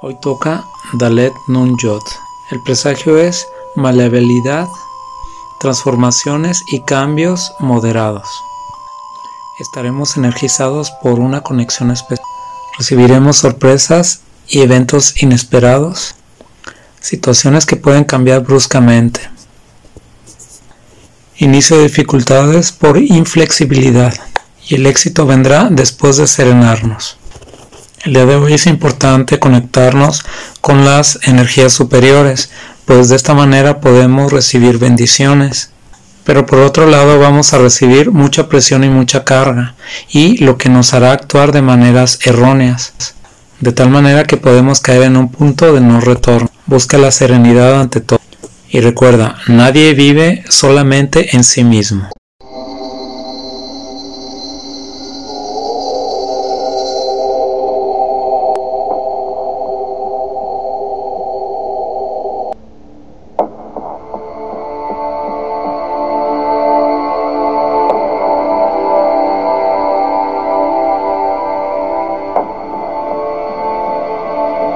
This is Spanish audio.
Hoy toca Dalet Nun Yod. El presagio es maleabilidad, transformaciones y cambios moderados. Estaremos energizados por una conexión especial. Recibiremos sorpresas y eventos inesperados, situaciones que pueden cambiar bruscamente. Inicio de dificultades por inflexibilidad y el éxito vendrá después de serenarnos. El día de hoy es importante conectarnos con las energías superiores, pues de esta manera podemos recibir bendiciones. Pero por otro lado vamos a recibir mucha presión y mucha carga, y lo que nos hará actuar de maneras erróneas, de tal manera que podemos caer en un punto de no retorno. Busca la serenidad ante todo. Y recuerda, nadie vive solamente en sí mismo.